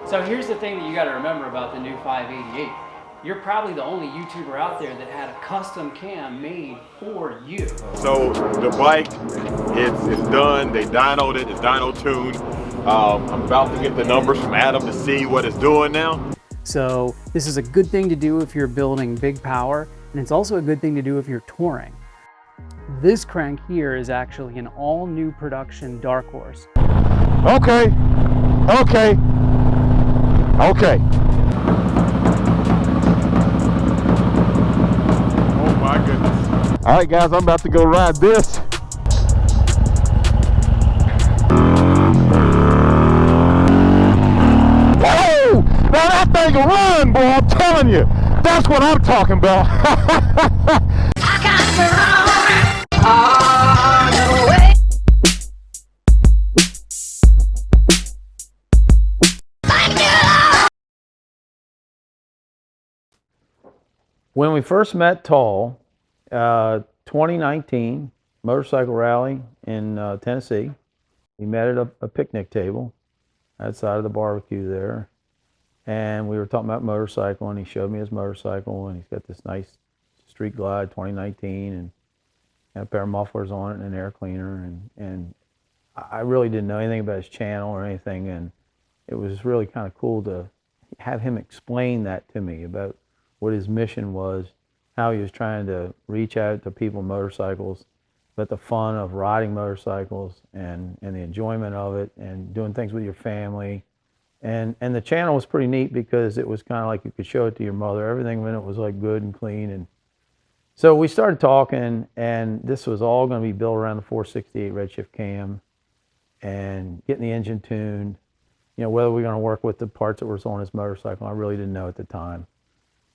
So here's the thing that you got to remember about the new 588. You're probably the only YouTuber out there that had a custom cam made for you. So the bike, it's done. They dynoed it. It's dyno tuned. I'm about to get the numbers from Adam to see what it's doing now. So this is a good thing to do if you're building big power, and it's also a good thing to do if you're touring. This crank here is actually an all new production Dark Horse. Okay. Oh my goodness. All right, guys, I'm about to go ride this. Whoa! Now that thing will run, boy, I'm telling you. That's what I'm talking about. I got to run all the way. When we first met Tall, 2019 motorcycle rally in Tennessee, we met at a picnic table outside of the barbecue there, and we were talking about motorcycle, and he showed me his motorcycle, and he's got this nice Street Glide 2019 and a pair of mufflers on it and an air cleaner, and I really didn't know anything about his channel or anything, and it was really kind of cool to have him explain that to me about what his mission was, how he was trying to reach out to people motorcycles, but the fun of riding motorcycles and the enjoyment of it and doing things with your family. And the channel was pretty neat because it was kind of like you could show it to your mother. Everything in it was like good and clean. And so we started talking, and this was all going to be built around the 468 redshift cam and getting the engine tuned. You know, whether we were going to work with the parts that were on his motorcycle, I really didn't know at the time.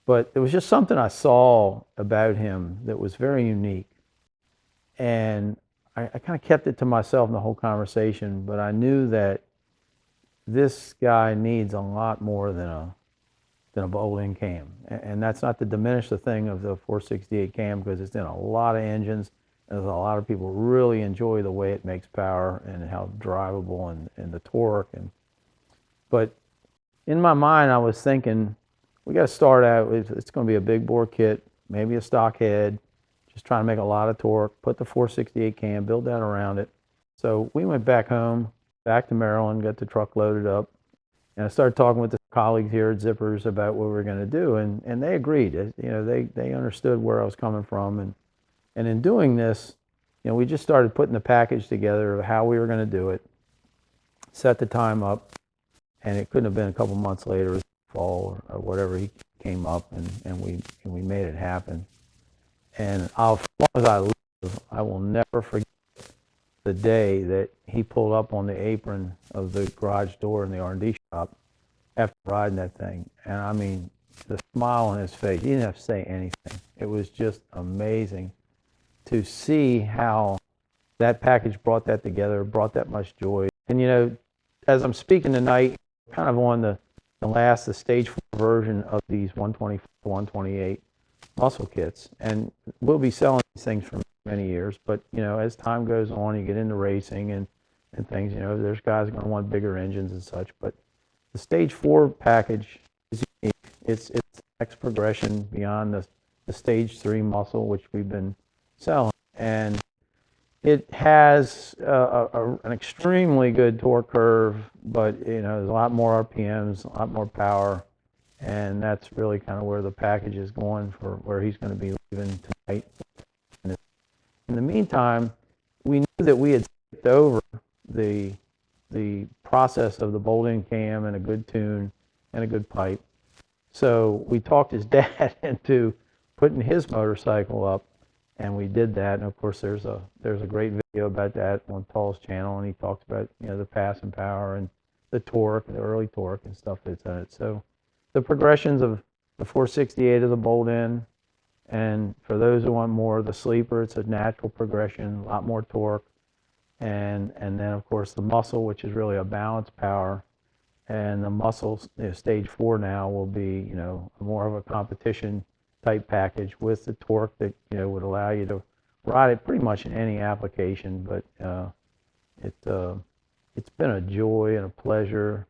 But it was just something I saw about him that was very unique. And I kind of kept it to myself in the whole conversation, but I knew that this guy needs a lot more than a bolt-in cam. And that's not to diminish the thing of the 468 cam, because it's in a lot of engines, and a lot of people really enjoy the way it makes power and how drivable and the torque. But in my mind, I was thinking, we got to start out with, it's going to be a big bore kit, maybe a stock head, just trying to make a lot of torque, put the 468 cam, build that around it. So we went back home, back to Maryland, got the truck loaded up, and I started talking with the colleagues here at Zippers about what we were going to do, and they agreed. You know, they understood where I was coming from, and in doing this, you know, we just started putting the package together of how we were going to do it, set the time up, and it couldn't have been a couple months later, fall or whatever, he came up, and we made it happen. And as long as I live, I will never forget the day that he pulled up on the apron of the garage door in the R&D shop after riding that thing. And I mean, the smile on his face, he didn't have to say anything. It was just amazing to see how that package brought that together, brought that much joy. And you know, as I'm speaking tonight, kind of on the stage 4 version of these 120, 128 muscle kits, and we'll be selling these things for many years. But you know, as time goes on, you get into racing and things. You know, there's guys going to want bigger engines and such. But the stage 4 package is unique. It's the next progression beyond the stage 3 muscle, which we've been selling, and it has an extremely good torque curve, but you know, there's a lot more RPMs, a lot more power, and that's really kind of where the package is going for where he's going to be leaving tonight. In the meantime, we knew that we had skipped over the process of the bolt-in cam and a good tune and a good pipe. So we talked his dad into putting his motorcycle up, and we did that. And of course, there's a great video about that on Tall's channel, and he talks about, you know, the passing power and the torque, the early torque and stuff that's in it. So the progressions of the 468 is a bolt-in, and for those who want more of the sleeper, it's a natural progression, a lot more torque, and then of course the muscle, which is really a balance power, and the muscle, you know, stage 4 now will be, you know, more of a competition type package with the torque that, you know, would allow you to ride it pretty much in any application. But It's been a joy and a pleasure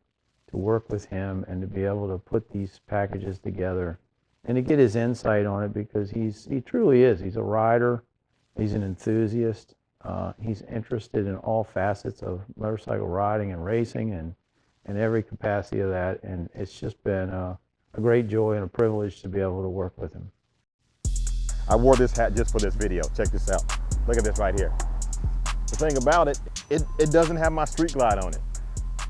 to work with him and to be able to put these packages together and to get his insight on it, because he truly is. He's a rider. He's an enthusiast. He's interested in all facets of motorcycle riding and racing and every capacity of that. And it's just been a great joy and a privilege to be able to work with him. I wore this hat just for this video. Check this out. Look at this right here. The thing about it, it doesn't have my Street Glide on it.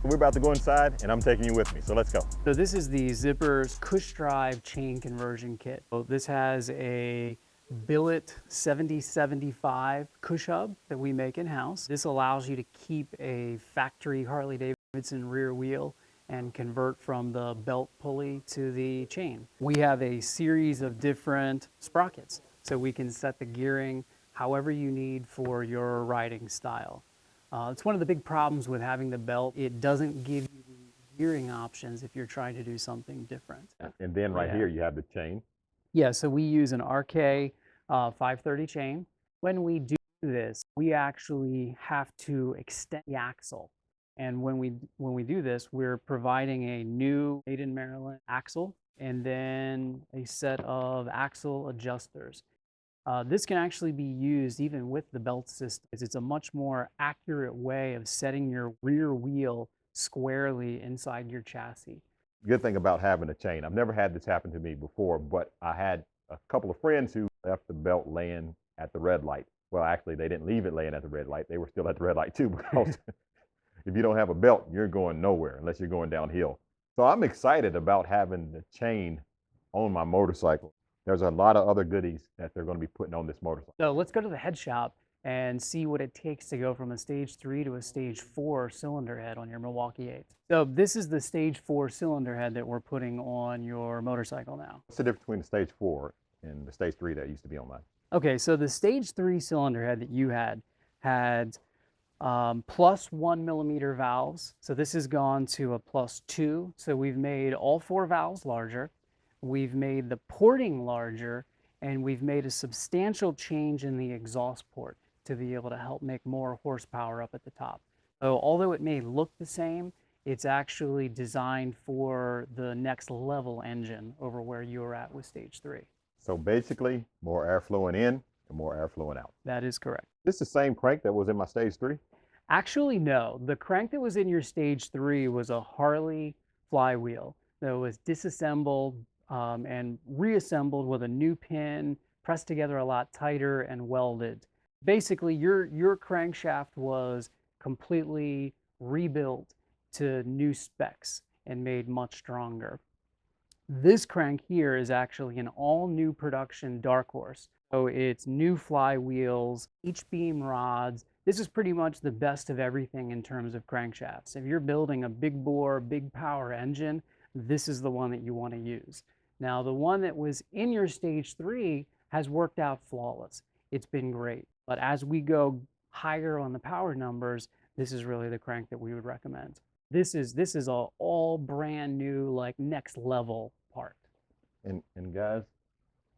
We're about to go inside and I'm taking you with me, so let's go. So this is the Zippers Cush Drive Chain Conversion Kit. So this has a billet 7075 Cush hub that we make in-house. This allows you to keep a factory Harley-Davidson rear wheel and convert from the belt pulley to the chain. We have a series of different sprockets, so we can set the gearing however you need for your riding style. It's one of the big problems with having the belt. It doesn't give you the gearing options if you're trying to do something different. And then right here you have the chain. Yeah, so we use an RK 530 chain. When we do this, we actually have to extend the axle. And when we do this, we're providing a new made in Maryland axle and then a set of axle adjusters. This can actually be used even with the belt system. It's a much more accurate way of setting your rear wheel squarely inside your chassis. Good thing about having a chain, I've never had this happen to me before, but I had a couple of friends who left the belt laying at the red light. Well, actually, they didn't leave it laying at the red light. They were still at the red light too, because if you don't have a belt, you're going nowhere unless you're going downhill. So I'm excited about having the chain on my motorcycle. There's a lot of other goodies that they're going to be putting on this motorcycle. So let's go to the head shop and see what it takes to go from a stage 3 to a stage 4 cylinder head on your Milwaukee 8. So this is the stage 4 cylinder head that we're putting on your motorcycle now. What's the difference between the stage 4 and the stage 3 that used to be on mine? Okay, so the stage 3 cylinder head that you had plus 1 millimeter valves. So this has gone to a plus 2. So we've made all 4 valves larger. We've made the porting larger, and we've made a substantial change in the exhaust port to be able to help make more horsepower up at the top. So although it may look the same, it's actually designed for the next level engine over where you were at with stage 3. So basically, more air flowing in and more air flowing out. That is correct. This is the same crank that was in my stage 3? Actually, no. The crank that was in your stage 3 was a Harley flywheel that was disassembled and reassembled with a new pin, pressed together a lot tighter and welded. Basically, your crankshaft was completely rebuilt to new specs and made much stronger. This crank here is actually an all-new production Dark Horse. So it's new flywheels, H-beam rods. This is pretty much the best of everything in terms of crankshafts. If you're building a big bore, big power engine, this is the one that you want to use. Now, the one that was in your stage 3 has worked out flawless. It's been great. But as we go higher on the power numbers, this is really the crank that we would recommend. This is a all brand new, like next level part. And guys,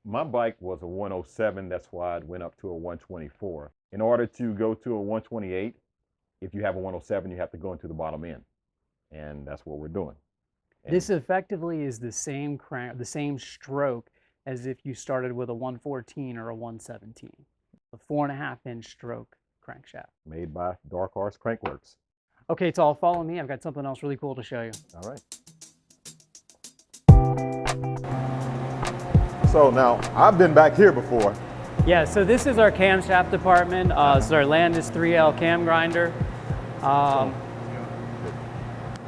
my bike was a 107. That's why it went up to a 124. In order to go to a 128, if you have a 107, you have to go into the bottom end. And that's what we're doing. And this effectively is the same crank, the same stroke as if you started with a 114 or a 117. A 4.5-inch stroke crankshaft. made by Dark Horse Crankworks. Okay, Tal, follow me. I've got something else really cool to show you. All right. So now, I've been back here before. Yeah, so this is our camshaft department. This is our Landis 3L cam grinder.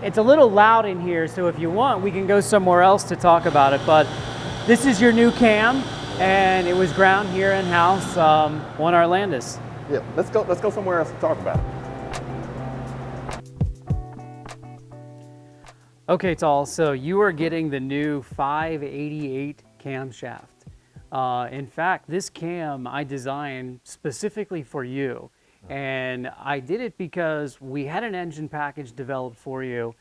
It's a little loud in here, so if you want, we can go somewhere else to talk about it. But this is your new cam, and it was ground here in-house on our Landis. Yeah, let's go somewhere else to talk about it. Okay, Tal, so you are getting the new 588 camshaft. In fact, this cam I designed specifically for you. And I did it because we had an engine package developed for you,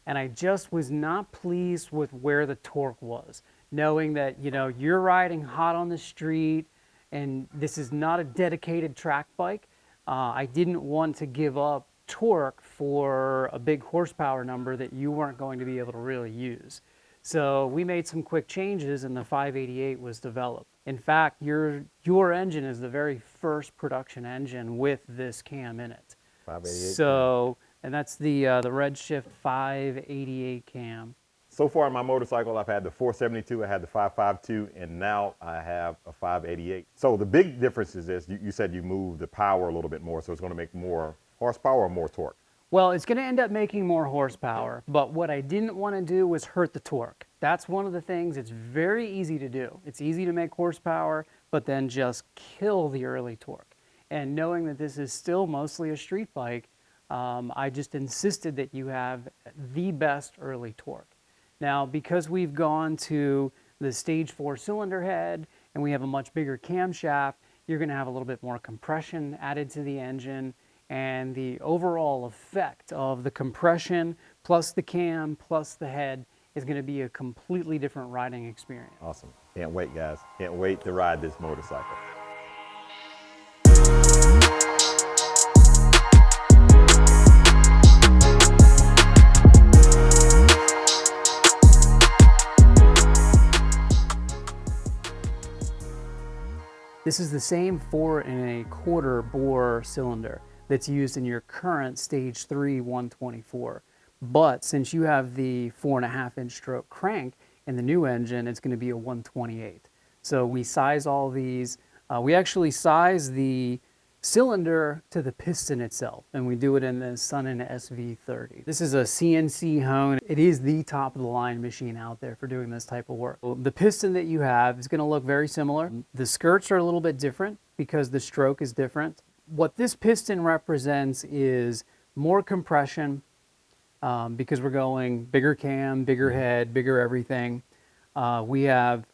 and I just was not pleased with where the torque was, knowing that, you know, you're riding hot on the street, and this is not a dedicated track bike. I didn't want to give up torque for a big horsepower number that you weren't going to be able to really use. So we made some quick changes and the 588 was developed. In fact, your engine is the very first production engine with this cam in it. 588. So, and that's the Redshift 588 cam. So far on my motorcycle, I've had the 472, I had the 552, and now I have a 588. So the big difference is this, you said you moved the power a little bit more, so it's gonna make more horsepower or more torque? Well, it's going to end up making more horsepower, but what I didn't want to do was hurt the torque. That's one of the things it's very easy to do. It's easy to make horsepower, but then just kill the early torque. And knowing that this is still mostly a street bike, I just insisted that you have the best early torque. Now, because we've gone to the stage 4 cylinder head and we have a much bigger camshaft, you're going to have a little bit more compression added to the engine. And the overall effect of the compression plus the cam plus the head is going to be a completely different riding experience. Awesome. Can't wait, guys. Can't wait to ride this motorcycle. This is the same 4 1/4 bore cylinder that's used in your current stage 3 124. But since you have the 4.5-inch stroke crank in the new engine, it's going to be a 128. So we size all these. We actually size the cylinder to the piston itself, and we do it in the Sunin SV30. This is a CNC hone. It is the top of the line machine out there for doing this type of work. The piston that you have is going to look very similar. The skirts are a little bit different because the stroke is different. What this piston represents is more compression because we're going bigger cam, bigger head, bigger everything. We have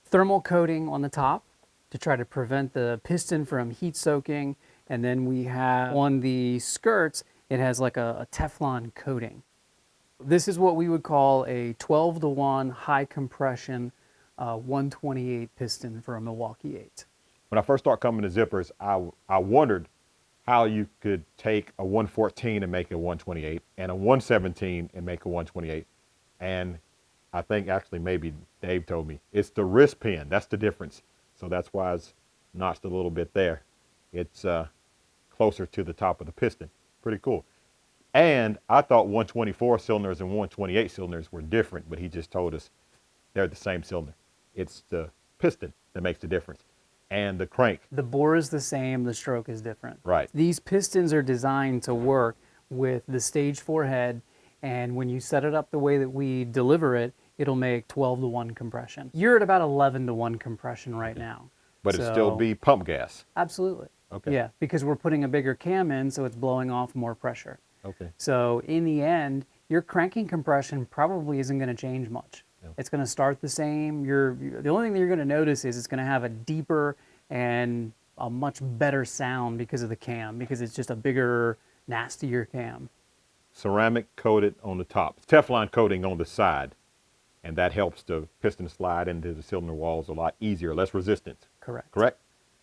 thermal coating on the top to try to prevent the piston from heat soaking. And then we have on the skirts, it has like a Teflon coating. This is what we would call a 12-to-1 high compression 128 piston for a Milwaukee 8. When I first started coming to zippers, I wondered how you could take a 114 and make a 128 and a 117 and make a 128. And I think actually maybe Dave told me it's the wrist pin. That's the difference. So that's why it's notched a little bit there. It's closer to the top of the piston. Pretty cool. And I thought 124 cylinders and 128 cylinders were different, but he just told us they're the same cylinder. It's the piston that makes the difference. And the crank. The bore is the same, the stroke is different. Right. These pistons are designed to work with the stage 4 head, and when you set it up the way that we deliver it, it'll make 12-to-1 compression. You're at about 11-to-1 compression right now. But it'd still be pump gas. Absolutely. Okay. Yeah, because we're putting a bigger cam in, so it's blowing off more pressure. Okay. So in the end, your cranking compression probably isn't going to change much. Yeah. It's going to start the same. The only thing that you're going to notice is it's going to have a deeper and a much better sound because of the cam, because it's just a bigger, nastier cam. Ceramic coated on the top, Teflon coating on the side, and that helps the piston slide into the cylinder walls a lot easier, less resistance. Correct. Correct?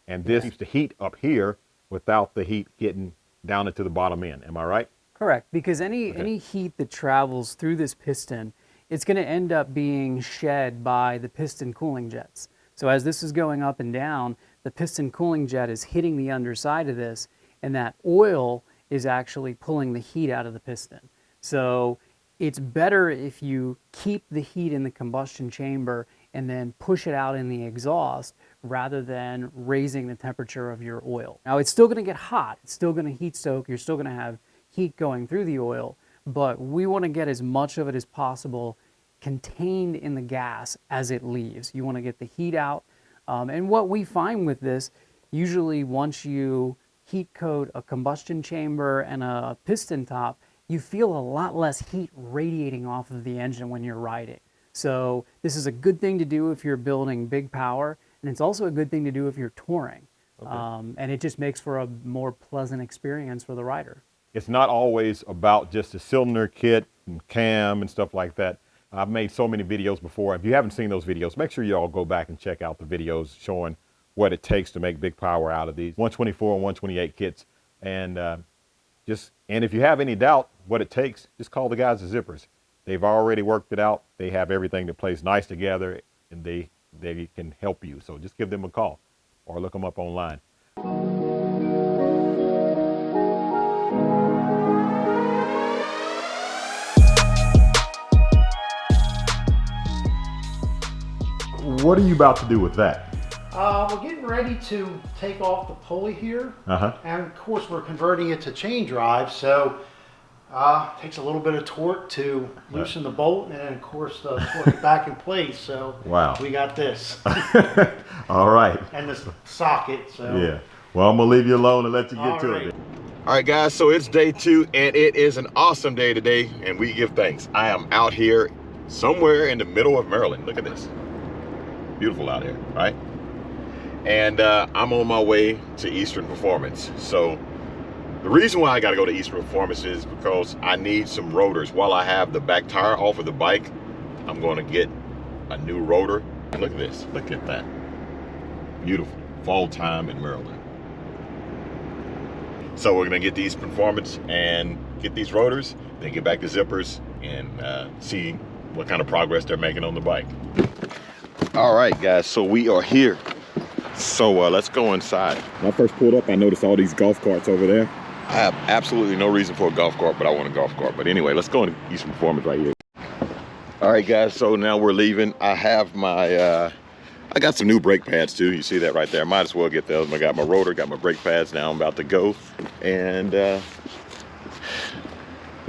And this keeps the heat up here without the heat getting down into the bottom end. Am I right? Correct, because any heat that travels through this piston, it's going to end up being shed by the piston cooling jets. So as this is going up and down, the piston cooling jet is hitting the underside of this, and that oil is actually pulling the heat out of the piston. So it's better if you keep the heat in the combustion chamber and then push it out in the exhaust rather than raising the temperature of your oil. Now it's still going to get hot, it's still going to heat soak, you're still going to have heat going through the oil, but we want to get as much of it as possible contained in the gas as it leaves. You want to get the heat out. And what we find with this, usually once you heat coat a combustion chamber and a piston top, you feel a lot less heat radiating off of the engine when you're riding. So this is a good thing to do if you're building big power, and it's also a good thing to do if you're touring. Okay. And it just makes for a more pleasant experience for the rider. It's not always about just the cylinder kit and cam and stuff like that. I've made so many videos before. If you haven't seen those videos, make sure you all go back and check out the videos showing what it takes to make big power out of these 124 and 128 kits. And And if you have any doubt what it takes, just call the guys at Zippers. They've already worked it out. They have everything to place nice together, and they can help you. So just give them a call or look them up online. What are you about to do with that? We're getting ready to take off the pulley here. And of course we're converting it to chain drive, so it takes a little bit of torque to loosen the bolt and then of course torque it back in place. So Wow. we got this. All right. And this socket. So Yeah. Well, I'm gonna leave you alone and let you get to it. All right, guys, so it's day 2 and it is an awesome day today and we give thanks. I am out here somewhere in the middle of Maryland. Look at this. Beautiful out here, right? And I'm on my way to Eastern Performance. So the reason why I got to go to Eastern Performance is because I need some rotors. While I have the back tire off of the bike, I'm going to get a new rotor. And look at this. Look at that. Beautiful. Fall time in Maryland. So we're going to get to Eastern Performance and get these rotors, then get back to Zippers and see what kind of progress they're making on the bike. All right, guys, so we are here. So let's go inside. When I first pulled up, I noticed all these golf carts over there. I have absolutely no reason for a golf cart, but I want a golf cart. But anyway, let's go into Eastern Performance right here. All right, guys, so now we're leaving. I have my, I got some new brake pads too. You see that right there. Might as well get those. I got my rotor, got my brake pads. Now I'm about to go and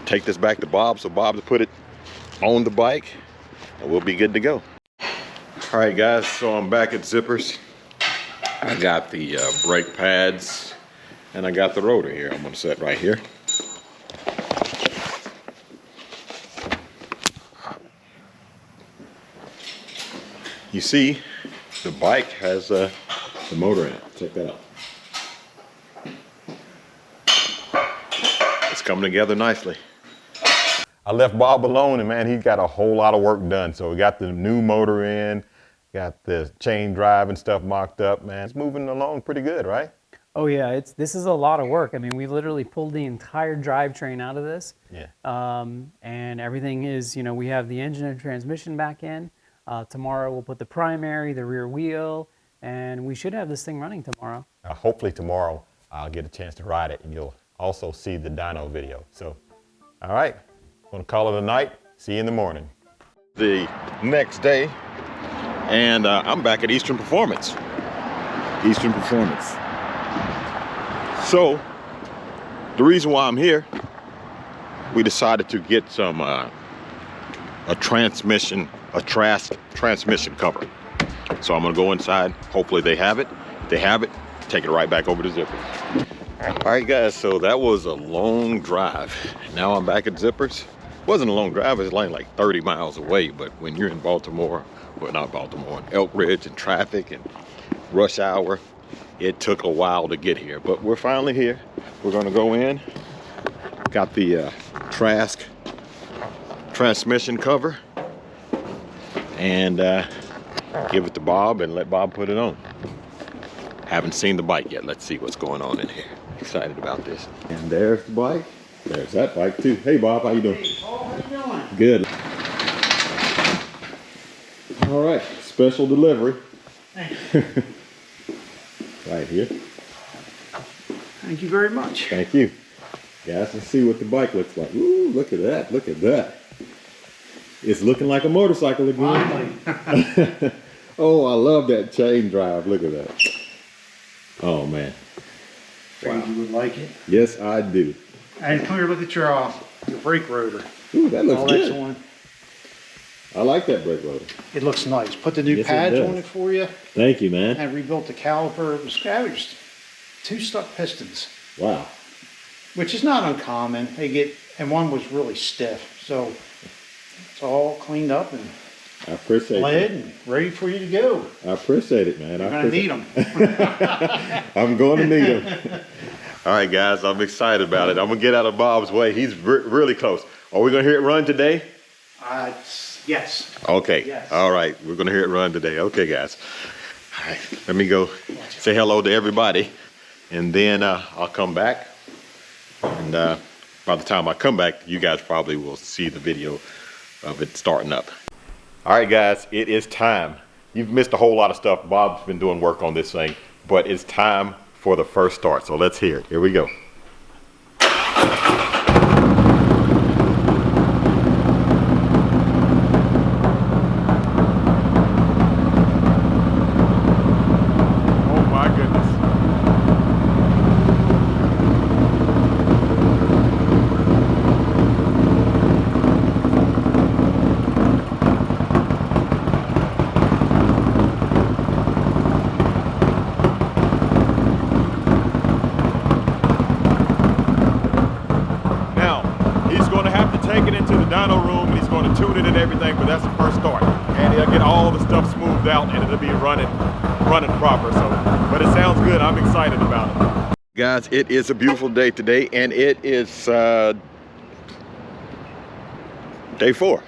take this back to Bob. So Bob to put it on the bike and we'll be good to go. All right, guys, so I'm back at Zippers. I got the brake pads and I got the rotor here. I'm gonna set right here. You see, the bike has the motor in it. Check that out. It's coming together nicely. I left Bob alone and man, he got a whole lot of work done. So we got the new motor in, got the chain drive and stuff mocked up, man. It's moving along pretty good, right? Oh yeah, this is a lot of work. I mean, we literally pulled the entire drivetrain out of this. Yeah. And everything is, you know, we have the engine and transmission back in. Tomorrow we'll put the primary, the rear wheel, and we should have this thing running tomorrow. Hopefully tomorrow I'll get a chance to ride it and you'll also see the dyno video. So, all right, I'm gonna call it a night. See you in the morning. The next day, and I'm back at Eastern Performance. Eastern Performance. So, the reason why I'm here, we decided to get some a transmission cover. So I'm gonna go inside. Hopefully they have it. If they have it, take it right back over to Zippers. All right, guys. So that was a long drive. Now I'm back at Zippers. It wasn't a long drive. It was like 30 miles away. But when you're in Baltimore, well, not Baltimore, in Elk Ridge and traffic and rush hour, it took a while to get here. But we're finally here. We're gonna go in. Got the Trask transmission cover and give it to Bob and let Bob put it on. Haven't seen the bike yet. Let's see what's going on in here. Excited about this. And there's the bike. There's that bike too. Hey Bob, how you doing? Hey, Paul, how you doing? Good. All right, special delivery. Right here. Thank you very much. Thank you. Guys, let's see what the bike looks like. Ooh, look at that. Look at that. It's looking like a motorcycle again. Finally. Oh, I love that chain drive. Look at that. Oh, man. Figured you would like it. Yes, I do. And come here, look at your brake rotor. Ooh, that looks All good. that's on. I like that brake rotor. It looks nice. Put the new Yes, it pads does. on it for you. Thank you, man. And rebuilt the caliper. It was scavenged. 2 stuck pistons, Wow. which is not uncommon. They get, and one was really stiff. So it's all cleaned up and I appreciate bled it. and ready for you to go. I appreciate it, man. You're going to need them. I'm going to need them. All right, guys, I'm excited about it. I'm going to get out of Bob's way. He's really close. Are we going to hear it run today? Yes. Okay. Yes. All right. We're going to hear it run today. Okay, guys. All right. Let me go say hello to everybody. And then I'll come back and and by the time I come back, you guys probably will see the video of it starting up. All right, guys, it is time. You've missed a whole lot of stuff. Bob's been doing work on this thing, but it's time for the first start. So let's hear it. Here we go. Dyno room, and he's going to tune it and everything, but that's the first start, and he'll get all the stuff smoothed out and it'll be running proper. So, but it sounds good. I'm excited about it, guys. It is a beautiful day today, and it is day four.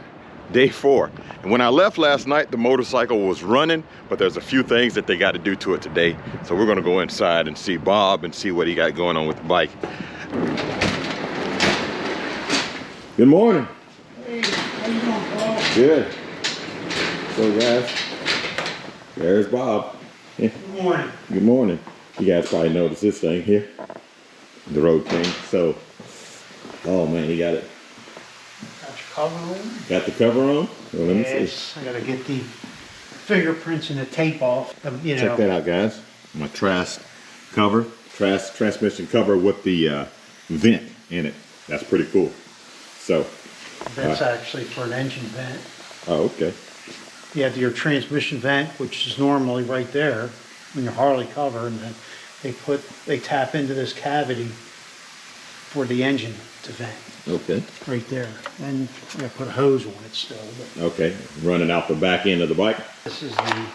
And when I left last night, the motorcycle was running, but there's a few things that they got to do to it today. So we're going to go inside and see Bob and see what he got going on with the bike. Good morning. Hey, how you doing, Paul? Good. So guys, there's Bob. Good morning. Good morning. You guys probably noticed this thing here, the road thing. So, oh man, he got it. Got your cover on? Got the cover on? Well, let me see. Yes, I gotta get the fingerprints and the tape off. You know. Check that out, guys. My transmission cover with the vent in it. That's pretty cool. So that's actually for an engine vent. Oh, okay. You have your transmission vent, which is normally right there in your Harley cover, and then they tap into this cavity for the engine to vent. Okay. Right there. And I gotta put a hose on it still. But okay. Running out the back end of the bike. this is the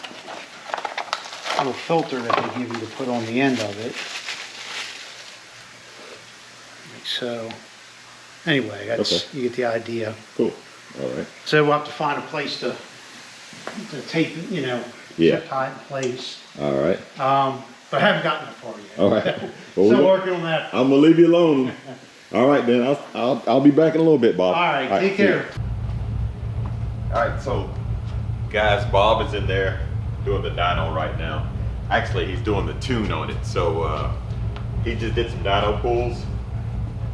little filter that they give you to put on the end of it. Like so. Anyway, that's Okay. you get the idea. Cool. All right. So we'll have to find a place to tape, you know, Yeah. zip tie it in place. All right. But I haven't gotten that far yet. All right. Well, Still working on that. I'm gonna leave you alone. All right, then. I'll be back in a little bit, Bob. All right, take care. All right, so guys, Bob is in there doing the dyno right now. Actually, he's doing the tune on it. So he just did some dyno pulls.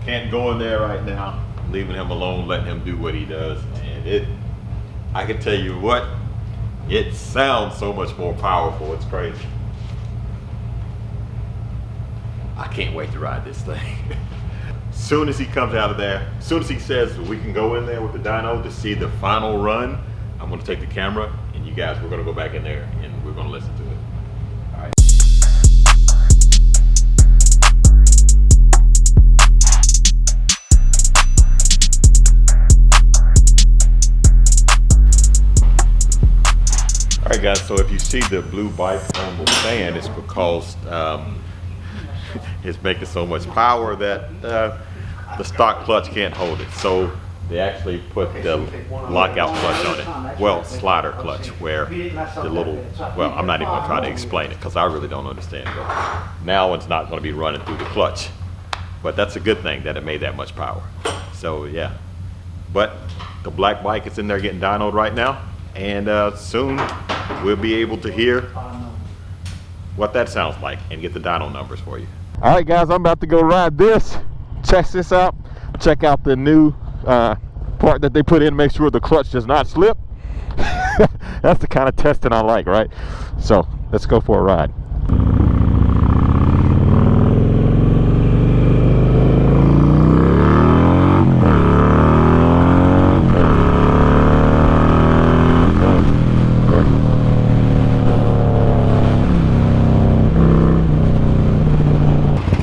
Can't go in there right now. Leaving him alone, letting him do what he does. And I can tell you what, it sounds so much more powerful. It's crazy. I can't wait to ride this thing. Soon as he comes out of there, as soon as he says we can go in there with the dyno to see the final run, I'm gonna take the camera and you guys, we're gonna go back in there and we're gonna listen to it. All right. All right, guys, so if you see the blue bike on the stand, it's because it's making so much power that the stock clutch can't hold it. So they actually put the lockout clutch on it. Well, slider clutch, where the little, well, I'm not even gonna try to explain it because I really don't understand. But now it's not gonna be running through the clutch. But that's a good thing that it made that much power. So yeah, but the black bike is in there getting dynoed right now. And soon we'll be able to hear what that sounds like and get the dyno numbers for you. All right, guys, I'm about to go ride this. Check this out. Check out the new part that they put in. Make sure the clutch does not slip. That's the kind of testing I like, right? So let's go for a ride.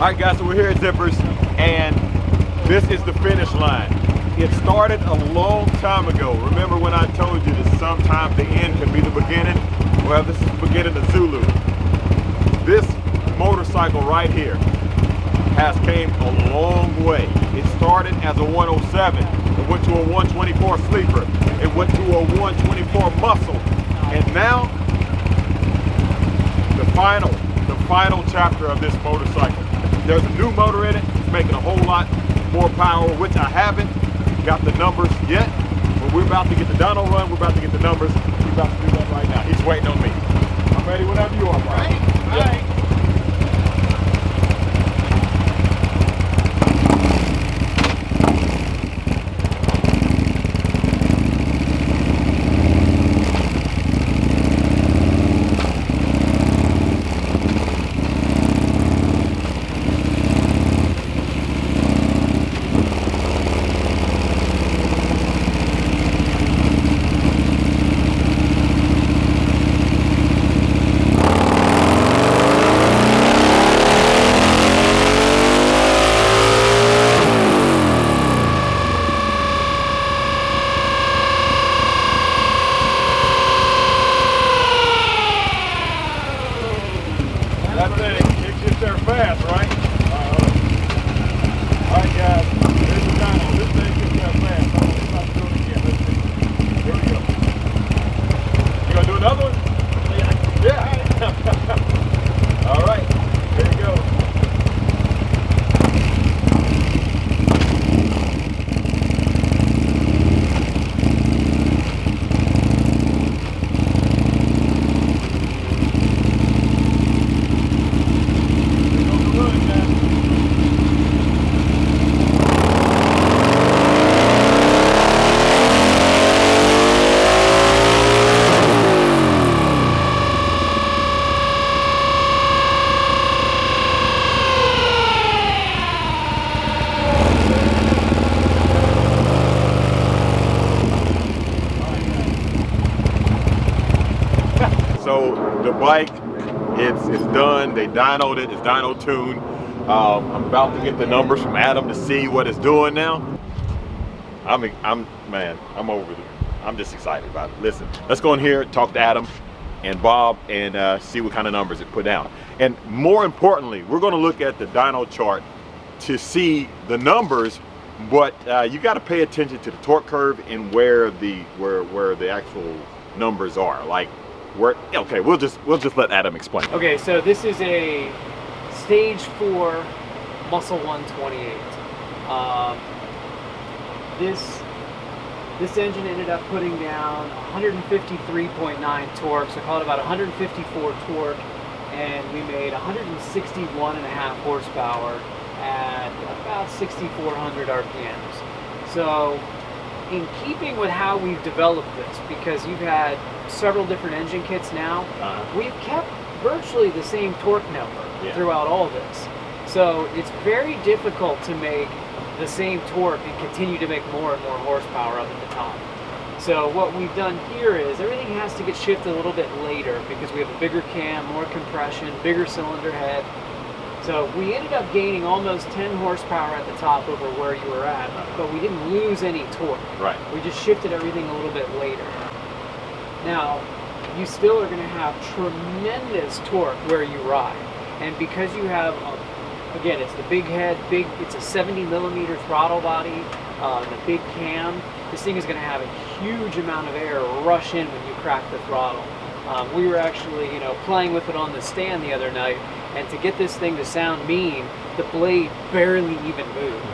Alright guys, so we're here at Zippers and this is the finish line. It started a long time ago. Remember when I told you that sometimes the end can be the beginning? Well, this is the beginning of Zulu. This motorcycle right here has came a long way. It started as a 107. It went to a 124 sleeper. It went to a 124 muscle. And now, the final chapter of this motorcycle. There's a new motor in it. It's making a whole lot more power, which I haven't got the numbers yet. But we're about to get the dyno run. We're about to get the numbers. We're about to do that right now. He's waiting on me. I'm ready whenever you are, Bob. All right. That thing, it gets there fast, right? All right, guys, here's the dyno. This thing gets there fast. I'm about to do it again. Let's see. Here we go. You gonna do another one? Yeah. All right, here we go. So the bike, it's done. They dynoed it. It's dyno tuned. I'm about to get the numbers from Adam to see what it's doing now. Man, I'm over it. I'm just excited about it. Listen, let's go in here, talk to Adam and Bob, and see what kind of numbers it put down. And more importantly, we're going to look at the dyno chart to see the numbers. But you got to pay attention to the torque curve and where the actual numbers are. Like, okay, we'll just let Adam explain. Okay, so this is a stage 4 muscle 128. This engine ended up putting down 153.9 torque, so call it about 154 torque, and we made 161.5 horsepower at about 6,400 RPMs. So in keeping with how we've developed this, because you've had several different engine kits now, we've kept virtually the same torque number throughout all this. So it's very difficult to make the same torque and continue to make more and more horsepower up at the top. So what we've done here is everything has to get shifted a little bit later because we have a bigger cam, more compression, bigger cylinder head. So we ended up gaining almost 10 horsepower at the top over where you were at, but we didn't lose any torque. Right. We just shifted everything a little bit later. Now, you still are going to have tremendous torque where you ride. And because you have, again, it's the big head, it's a 70 millimeter throttle body, the big cam, this thing is going to have a huge amount of air rush in when you crack the throttle. We were actually, playing with it on the stand the other night, and to get this thing to sound mean, the blade barely even moved.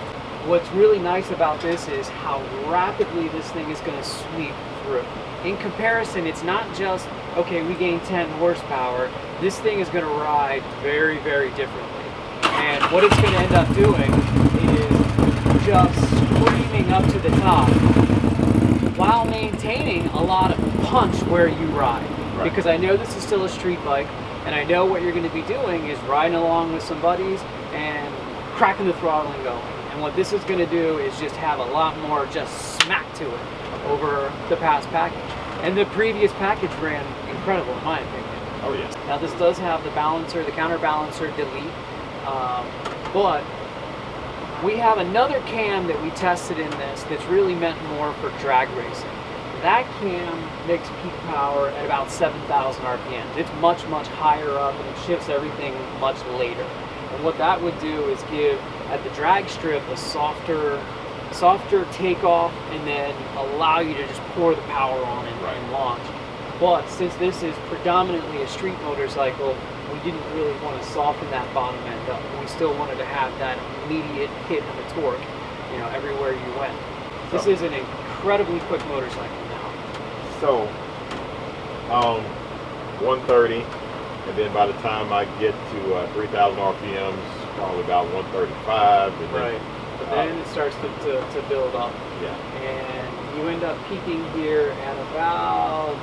What's really nice about this is how rapidly this thing is going to sweep through. In comparison, it's not just, okay, we gained 10 horsepower. This thing is going to ride very, very differently. And what it's going to end up doing is just screaming up to the top while maintaining a lot of punch where you ride. Right. Because I know this is still a street bike, and I know what you're going to be doing is riding along with some buddies and cracking the throttle and going. And what this is going to do is just have a lot more just smack to it over the past package. And the previous package ran incredible in my opinion. Oh yes. Now this does have the balancer, the counterbalancer delete, but we have another cam that we tested in this that's really meant more for drag racing. That cam makes peak power at about 7,000 RPMs. It's much, much higher up, and it shifts everything much later. And what that would do is give, at the drag strip, a softer takeoff, and then allow you to just pour the power on and launch. But since this is predominantly a street motorcycle, we didn't really want to soften that bottom end up. We still wanted to have that immediate hit of the torque. you know, everywhere you went. This is an incredibly quick motorcycle now. So, 130, and then by the time I get to 3,000 RPMs, probably about 135. And right. then, But then it starts to build up. Yeah. And you end up peaking here at about,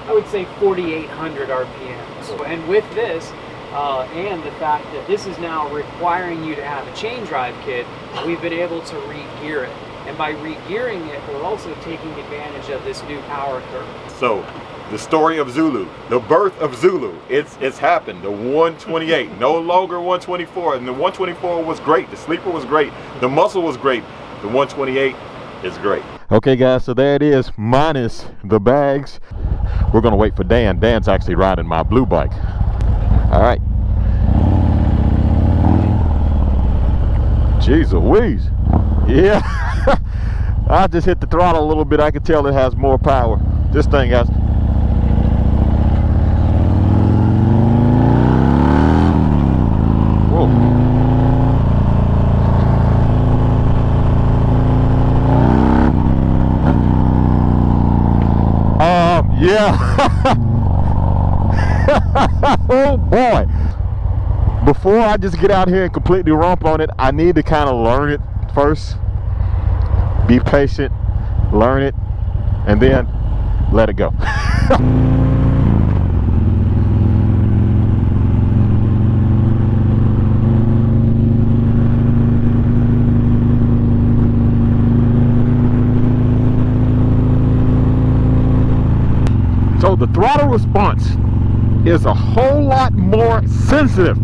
I would say, 4,800 RPMs. Cool. And with this, and the fact that this is now requiring you to have a chain drive kit, we've been able to re-gear it. And by re-gearing it, we're also taking advantage of this new power curve. So, the story of Zulu, the birth of Zulu, it's happened. The 128, no longer 124, and the 124 was great. The sleeper was great. The muscle was great. The 128 is great. Okay, guys, so there it is, minus the bags. We're gonna wait for Dan. Dan's actually riding my blue bike. All right. Jeez Louise. Yeah. I just hit the throttle a little bit. I can tell it has more power. This thing has. Whoa. Yeah. Oh boy. Before I just get out here and completely romp on it, I need to kind of learn it first. Be patient, learn it, and then let it go. So the throttle response is a whole lot more sensitive.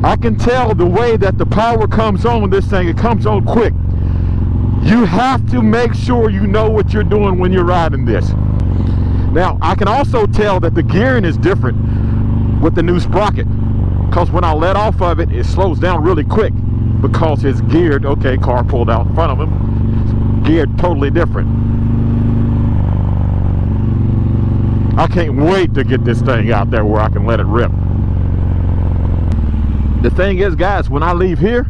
I can tell the way that the power comes on this thing, it comes on quick. You have to make sure you know what you're doing when you're riding this. Now, I can also tell that the gearing is different with the new sprocket, because when I let off of it, it slows down really quick because it's geared. Okay, car pulled out in front of him. Geared totally different. I can't wait to get this thing out there where I can let it rip. The thing is, guys, when I leave here,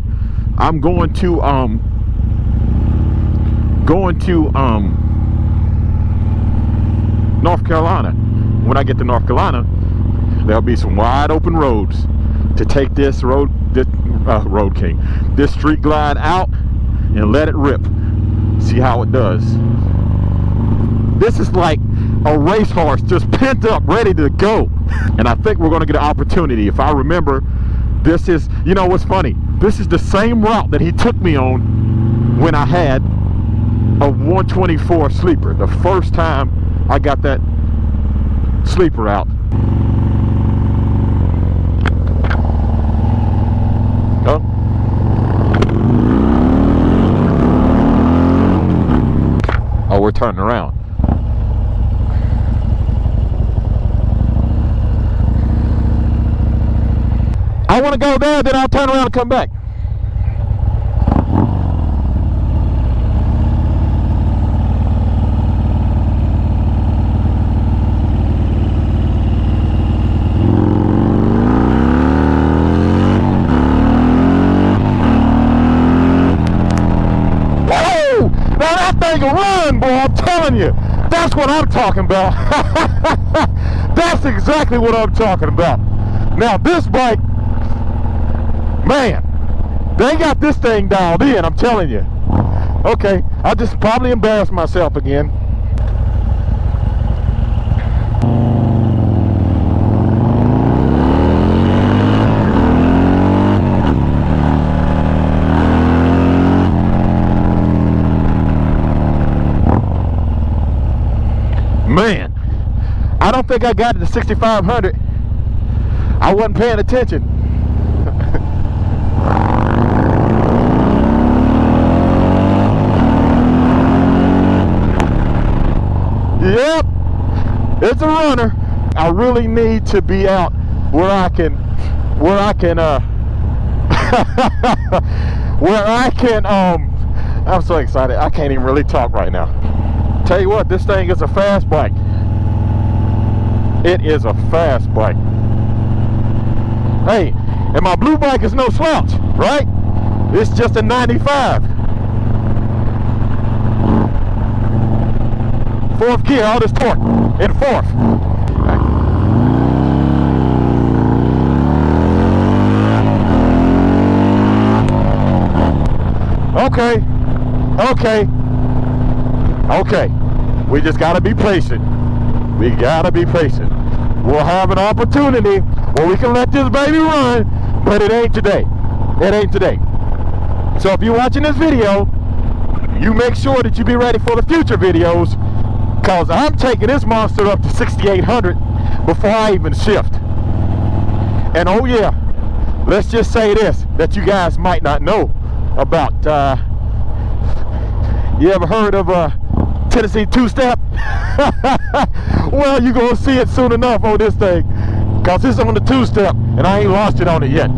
I'm going to North Carolina. When I get to North Carolina, there'll be some wide open roads to take this Road King, this Street Glide out and let it rip. See how it does. This is like a racehorse just pent up, ready to go. And I think we're going to get an opportunity. If I remember, this is, you know what's funny? This is the same route that he took me on when I had a 124 sleeper. The first time I got that sleeper out. Oh. Oh, we're turning around. I want to go there, then I'll turn around and come back. Whoa! Now that thing will run, boy, I'm telling you. That's what I'm talking about. That's exactly what I'm talking about. Now this bike, man, they got this thing dialed in, I'm telling you. Okay, I just probably embarrassed myself again. Man, I don't think I got it to 6,500. I wasn't paying attention. Yep, it's a runner. I really need to be out where I can I'm so excited. I can't even really talk right now. Tell you what, this thing is a fast bike. It is a fast bike. Hey, and my blue bike is no slouch, right? It's just a 95. Fourth gear, all this torque in fourth. Okay, okay, okay. We just gotta be patient. We gotta be patient. We'll have an opportunity where we can let this baby run, but it ain't today. It ain't today. So if you're watching this video, you make sure that you be ready for the future videos, because I'm taking this monster up to 6,800 before I even shift. And oh yeah, let's just say this, that you guys might not know about. You ever heard of Tennessee two-step? Well, you're gonna see it soon enough on this thing, because it's on the two-step and I ain't lost it on it yet.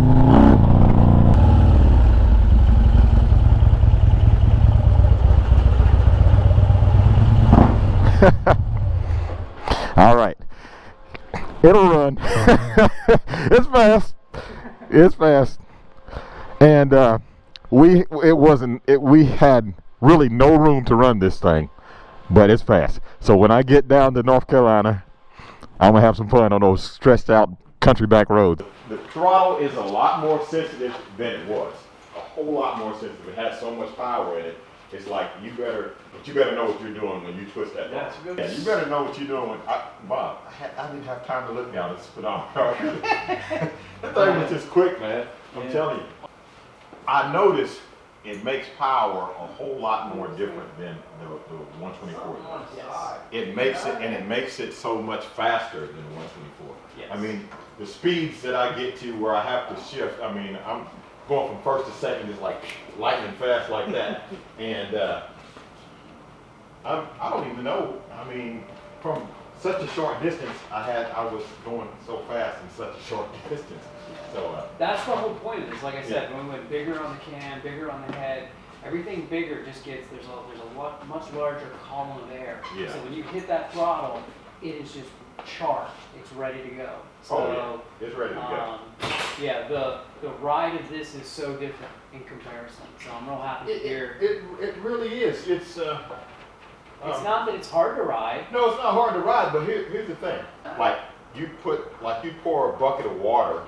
All right, it'll run. It's fast. It's fast. And we had really no room to run this thing, but it's fast. So when I get down to North Carolina, I'm gonna have some fun on those stretched out country back roads. The throttle is a lot more sensitive than it was. A whole lot more sensitive. It has so much power in it. It's like you better know what you're doing when you twist that. That's good. Yeah, you better know what you're doing when Bob. I didn't have time to look down at this speedometer. That thing was just quick, man. I'm telling you. I noticed it makes power a whole lot more different than the 124. It makes it so much faster than the 124. Yes. I mean, the speeds that I get to where I have to shift, I mean, I'm going from first to second is like lightning fast like that. And I don't even know, I mean, from such a short distance, I was going so fast in such a short distance. So that's the whole point of this. Like I said, when we went bigger on the cam, bigger on the head, everything bigger just gets, there's a much larger column of air. Yeah. So when you hit that throttle, it is just charged. It's ready to go. So, oh yeah, it's ready to go. Yeah, the ride of this is so different in comparison. So I'm real happy to hear. It really is. It's not that it's hard to ride. No, it's not hard to ride, but here's the thing. Like you pour a bucket of water.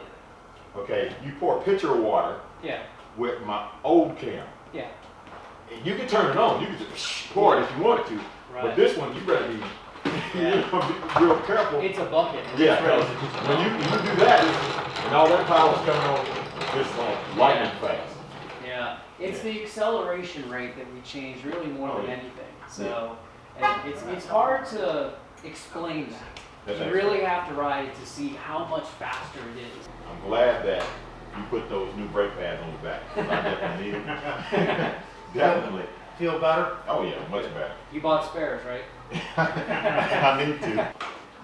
Okay, you pour a pitcher of water. Yeah. With my old cam. Yeah. And you can turn it on. You can just pour it if you wanted to. Right. But this one, you better be, be real careful. It's a bucket. Yeah. When you do that, and all that power's coming on, it's like lightning fast. Yeah. It's the acceleration rate that we change really more than anything. So, and it's hard to explain that. You really have to ride it to see how much faster it is. I'm glad that you put those new brake pads on the back. I definitely need them. Definitely. Feel better? Oh yeah, much better. You bought spares, right? I need to.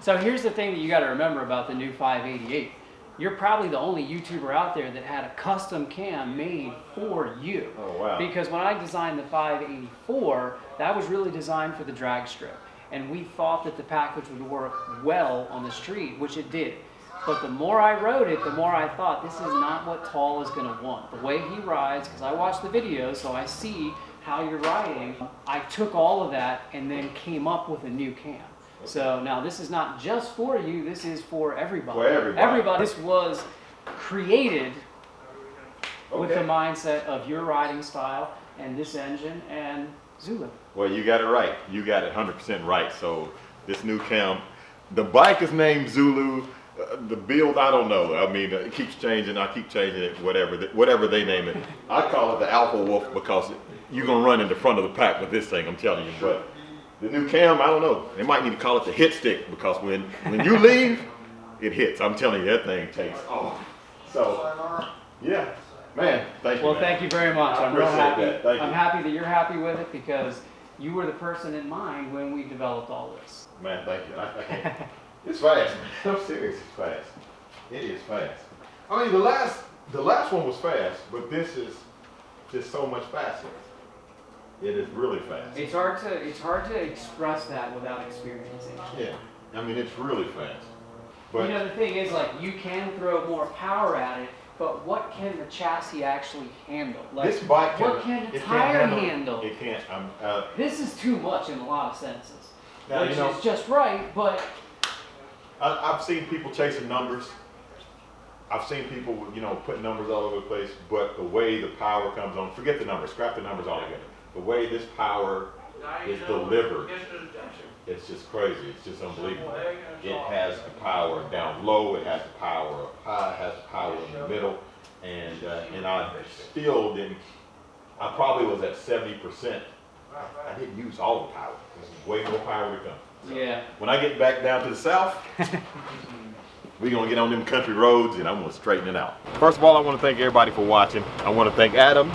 So here's the thing that you got to remember about the new 588. You're probably the only YouTuber out there that had a custom cam made for you. Oh wow. Because when I designed the 584, that was really designed for the drag strip. And we thought that the package would work well on the street, which it did. But the more I rode it, the more I thought, this is not what Tall is going to want. The way he rides, because I watch the videos, so I see how you're riding. I took all of that and then came up with a new cam. So now this is not just for you, this is for everybody. For everybody. Everybody. This was created with the mindset of your riding style and this engine and Zulu. Well, you got it right. You got it 100% right. So this new cam, the bike is named Zulu. The build, I don't know. I mean, it keeps changing. I keep changing it, whatever they name it. I call it the Alpha Wolf because you're going to run in the front of the pack with this thing, I'm telling you. But the new cam, I don't know. They might need to call it the hit stick because when you leave, it hits. I'm telling you, that thing takes off. So, yeah. Man, thank you. Well, man. thank you very much. I'm real appreciate happy. that. Thank you. I'm happy that you're happy with it because you were the person in mind when we developed all this. Man, thank you. I can't. It's fast, man. I'm serious. It's fast. It is fast. I mean, the last one was fast, but this is just so much faster. It is really fast. It's hard to express that without experiencing it. Yeah. I mean, it's really fast. But you know, the thing is, like, you can throw more power at it but what can the chassis actually handle? Like, This bike can, what can the it tire can't handle? It can't. This is too much in a lot of senses, Now, which you know, is just right, but I've seen people chasing numbers. I've seen people, you know, putting numbers all over the place, but the way the power comes on, forget the numbers, scrap the numbers altogether. The way this power is delivered, it's just crazy. It's just unbelievable. It has the power down low, it has the power up high, it has the power in the middle, and I still didn't. I probably was at 70%. I didn't use all the power. There's way more power to come. So yeah. when I get back down to the south, we're gonna get on them country roads and I'm gonna straighten it out. First of all, I want to thank everybody for watching. I want to thank Adam.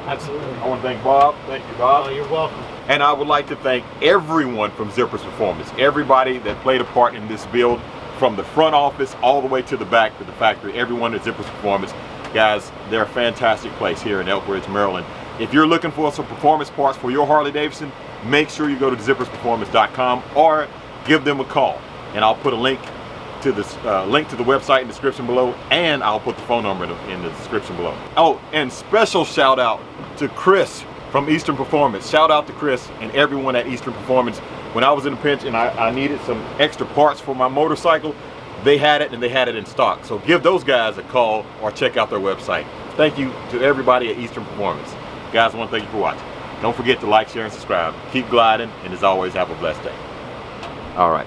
Absolutely. I want to thank Bob. Thank you, Bob. Oh, you're welcome. And I would like to thank everyone from Zippers Performance, everybody that played a part in this build, from the front office all the way to the back to the factory, everyone at Zippers Performance. Guys, they're a fantastic place here in Elk Ridge, Maryland. If you're looking for some performance parts for your Harley-Davidson, make sure you go to zippersperformance.com or give them a call. And I'll put a link to the website in the description below, and I'll put the phone number in the description below. Oh, and special shout out to Chris from Eastern Performance. Shout out to Chris and everyone at Eastern Performance. When I was in a pinch and I needed some extra parts for my motorcycle, they had it and they had it in stock. So give those guys a call or check out their website. Thank you to everybody at Eastern Performance. Guys, I want to thank you for watching. Don't forget to like, share, and subscribe. Keep gliding, and as always, have a blessed day. All right.